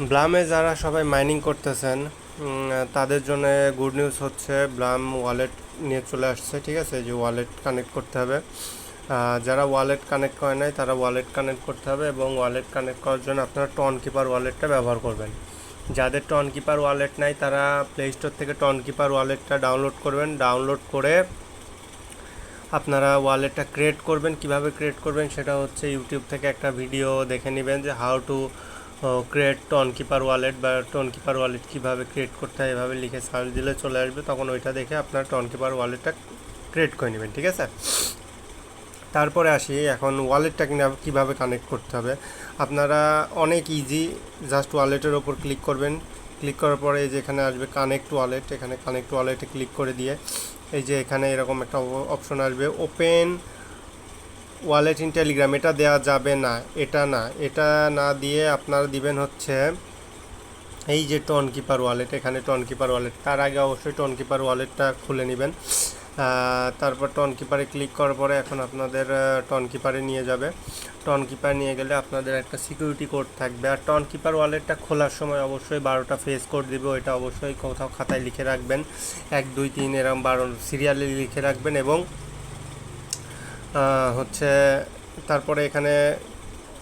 ব্লামে যারা সবাই মাইনিং করতেছেন তাদের জন্য গুড নিউজ হচ্ছে ব্লাম ওয়ালেট নিয়ে চলে আসছে। ঠিক আছে, যে ওয়ালেট কানেক্ট করতে হবে। যারা ওয়ালেট কানেক্ট করে নাই তারা ওয়ালেট কানেক্ট করতে হবে, এবং ওয়ালেট কানেক্ট করার জন্য আপনারা টন কিপার ওয়ালেটটা ব্যবহার করবেন। যাদের টন কিপার ওয়ালেট নাই তারা প্লে স্টোর থেকে টন কিপার ওয়ালেটটা ডাউনলোড করবেন। ডাউনলোড করে আপনারা ওয়ালেটটা ক্রিয়েট করবেন। কিভাবে ক্রিয়েট করবেন সেটা হচ্ছে ইউটিউব থেকে একটা ভিডিও দেখে নেবেন, যে how to create Tonkeeper wallet, বা টন কিপার ওয়ালেট কীভাবে ক্রিয়েট করতে হয় এভাবে লিখে সার্চ দিলে চলে আসবে। তখন ওইটা দেখে আপনার টন কিপার ওয়ালেটটা ক্রিয়েট করে নেবেন। ঠিক আছে, তারপরে আসি এখন ওয়ালেটটা কীভাবে কানেক্ট করতে হবে। আপনারা অনেক ইজি, জাস্ট ওয়ালেটের ওপর ক্লিক করবেন। ক্লিক করার পরে এই যে এখানে আসবে কানেক্ট ওয়ালেট, এখানে কানেক্ট ওয়ালেটে ক্লিক করে দিয়ে এই যে এখানে এরকম একটা অপশন আসবে, ওপেন ওয়ালেট ইন টেলিগ্রাম। এটা দেওয়া যাবে না, এটা না দিয়ে আপনারা দিবেন হচ্ছে এই যে টন কিপার ওয়ালেট, এখানে টন কিপার ওয়ালেট। তার আগে অবশ্যই টন কিপার ওয়ালেটটা খুলে নেবেন। তারপর টন কিপারে ক্লিক করার পরে এখন আপনাদের টন কিপারে নিয়ে যাবে। টন কিপার নিয়ে গেলে আপনাদের একটা সিকিউরিটি কোড থাকবে। আর টন কিপার ওয়ালেটটা খোলার সময় অবশ্যই 12টা ফেস কোড দিবে, ওইটা অবশ্যই কোথাও খাতায় লিখে রাখবেন। 1 2 3 এরকম 12 সিরিয়ালে লিখে রাখবেন। এবং হচ্ছে তারপরে এখানে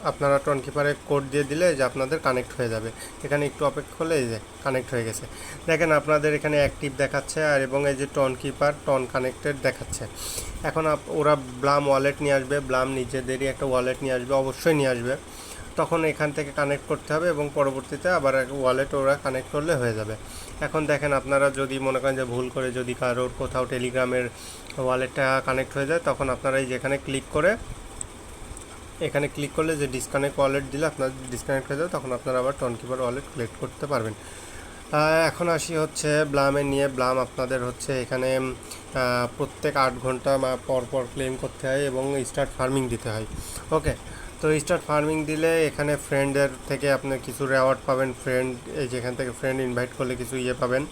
আপনারা টন কিপারে কোড দিয়ে দিলে যে আপনাদের কানেক্ট হয়ে যাবে। এখানে একটু অপেক্ষা করলে এই যে কানেক্ট হয়ে গেছে। দেখেন আপনাদের এখানে অ্যাক্টিভ দেখাচ্ছে, আর এবং এই যে টন কিপার টন কানেক্টেড দেখাচ্ছে। এখন ওরা ব্লাম ওয়ালেট নিয়ে আসবে, ব্লাম নিজেদেরই একটা ওয়ালেট নিয়ে আসবে, অবশ্যই নিয়ে আসবে। তখন এখান থেকে কানেক্ট করতে হবে, এবং পরবর্তীতে আবার ওয়ালেট ওরা কানেক্ট করলে হয়ে যাবে। এখন দেখেন আপনারা যদি মনে করেন যে ভুল করে যদি কারোর কোথাও টেলিগ্রামের ওয়ালেটটা কানেক্ট হয়ে যায়, তখন আপনারা এই যেখানে ক্লিক করে এখানে ক্লিক করলে যে ডিসকানেক্ট ওয়ালেট দিলে আপনার ডিসকানেক্ট হয়ে যাবে, তখন আপনারা আবার টন কিপার ওয়ালেট কালেক্ট করতে পারবেন। এখন আসি হচ্ছে ব্লামে নিয়ে। ব্লাম আপনাদের হচ্ছে এখানে প্রত্যেক 8 ঘন্টা পর পর ক্লেম করতে হয়, এবং স্টার্ট ফার্মিং দিতে হয়। ওকে, তো স্টার্ট ফার্মিং দিলে এখানে ফ্রেন্ডের থেকে আপনি কিছু রেওয়ার্ড পাবেন। ফ্রেন্ড এই যেখান থেকে ফ্রেন্ড ইনভাইট করলে কিছু পাবেন।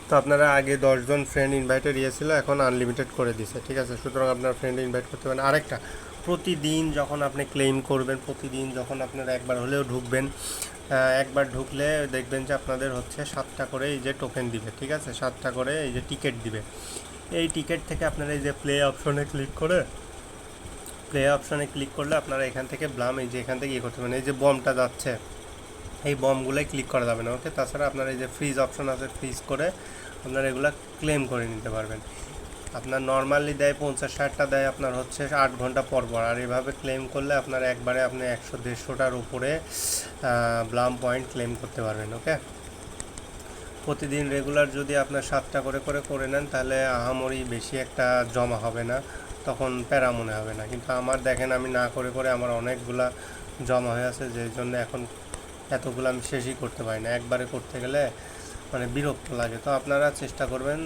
তো আপনারা আগে 10 জন ফ্রেন্ড ইনভাইটেড ছিল, এখন আনলিমিটেড করে দিছে। ঠিক আছে, সুতরাং আপনার ফ্রেন্ড ইনভাইট করতে পারেন। আরেকটা, প্রতিদিন যখন আপনি ক্লেম করবেন, প্রতিদিন যখন আপনারা একবার হলেও ঢুকবেন, একবার ঢুকলে দেখবেন যে আপনাদের হচ্ছে 7টা করে এই যে টোকেন দিবে। ঠিক আছে, 7টা করে এই যে টিকিট দিবে। এই টিকিট থেকে আপনারা এই যে প্লে অপশনে ক্লিক করলে আপনারা এখান থেকে ব্লাম এই যে এখান থেকে করতে পারেন। এই যে বমটা যাচ্ছে, এই বমগুলোই ক্লিক করা যাবে না। ওকে, তাছাড়া আপনারা এই যে ফ্রিজ অপশন আছে, ফ্রিজ করে আপনারা এগুলো ক্লেম করে নিতে পারবেন। আপনার নর্মালি দেয় 50-60টা দেয় আপনার হচ্ছে 8 ঘন্টা পর পর। আর এভাবে ক্লেম করলে আপনার একবারে আপনি 100-150টার উপরে ব্লাম পয়েন্ট ক্লেম করতে পারবেন। ওকে, প্রতিদিন রেগুলার যদি আপনার 7টা করে নেন, তাহলে আহামরি বেশি একটা জমা হবে না, তখন প্যারা মনে হবে না। কিন্তু আমার দেখেন আমি না করে আমার অনেকগুলা জমা হয়ে আছে, যেই জন্য এখন এতগুলো আমি শেষই করতে পারি না। একবারে করতে গেলে মানে বিরক্ত লাগে। তো আপনারা চেষ্টা করবেন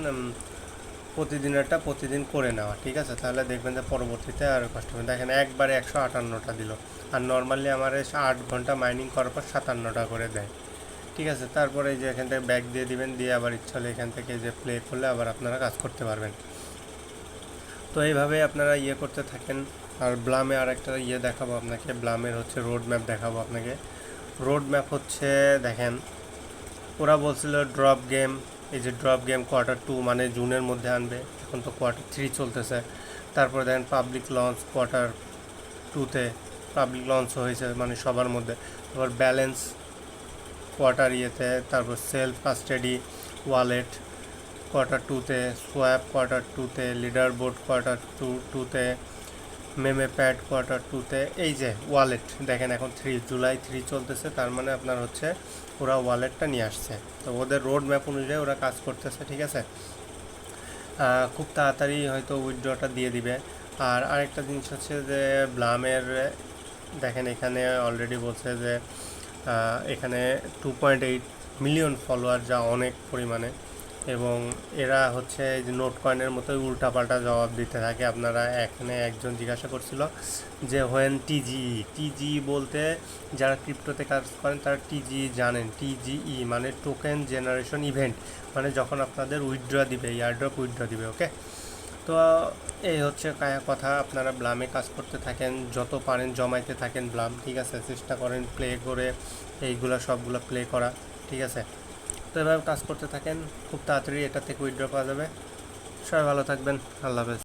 প্রতিদিন করে নেওয়া। ঠিক আছে, তাহলে দেখবেন যে পরবর্তীতে আর কষ্ট হবে। দেখেন একবারে 158টা দিল, আর নর্মালি আমার 8 ঘন্টা মাইনিং করার পর 57টা করে দেয়। ঠিক আছে, তারপরে এই যে এখান থেকে ব্যাক দিয়ে দিবেন, দিয়ে আবার ইচ্ছা হলে এখান থেকে যে প্লে করলে আবার আপনারা কাজ করতে পারবেন। তো এইভাবে আপনারা করতে থাকেন। আর ব্লামে আর একটা দেখাবো আপনাকে, ব্লামের হচ্ছে রোড ম্যাপ দেখাবো আপনাকে। রোড ম্যাপ হচ্ছে দেখেন, ওরা বলছিল ড্রপ গেম, এই যে ড্রপ গেম Q2 মানে জুনের মধ্যে আনবে, এখন তো Q3 চলতেছে। তারপরে দেখেন পাবলিক লঞ্চ Q2-তে, পাবলিক লঞ্চ হয়েছে মানে সবার মধ্যে। তারপর ব্যালেন্স কোয়ার্টার তারপর সেলফ কাস্টাডি ওয়ালেট Q2-তে, সোয়াপ Q2-তে, লিডার বোর্ড Q2-তে, মেমে প্যাড Q2-তে। এই যে ওয়ালেট দেখেন এখন জুলাই 3 চলতেছে, তার মানে আপনার হচ্ছে ওরা ওয়ালেটটা নিয়ে আসছে। তো ওদের রোড ম্যাপ অনুযায়ী ওরা কাজ করতেছে। ঠিক আছে, খুব তাড়াতাড়ি হয়তো উইথড্রটা দিয়ে দিবে। আর আরেকটা জিনিস হচ্ছে যে ব্লামের দেখেন এখানে অলরেডি বলছে যে এখানে 2.8 মিলিয়ন ফলোয়ার, যা অনেক পরিমাণে। এবং এরা হচ্ছে যে নোট কয়েনের মতোই উল্টাপাল্টা জবাব দিতে থাকে। আপনারা এখানে একজন জিজ্ঞাসা করছিল যে হোয়েন টিজিই বলতে যারা ক্রিপ্টোতে কাজ করেন তারা টিজিই জানেন। টিজিই মানে টোকেন জেনারেশন ইভেন্ট, মানে যখন আপনাদের উইথড্র দিবে, এয়ারড্রপ উইথড্র দিবে। ওকে, তো এই হচ্ছে কথা, আপনারা ব্লামে কাজ করতে থাকেন, যত পারেন জমাইতে থাকেন ব্লাম, ঠিক আছে, চেষ্টা করেন প্লে করে এইগুলো সবগুলো প্লে করা, ঠিক আছে। তো এভাবে কাজ করতে থাকেন, খুব তাড়াতাড়ি এটা থেকে উইথড্র পাওয়া যাবে। সবাই ভালো থাকবেন, আল্লাহ হাফেজ।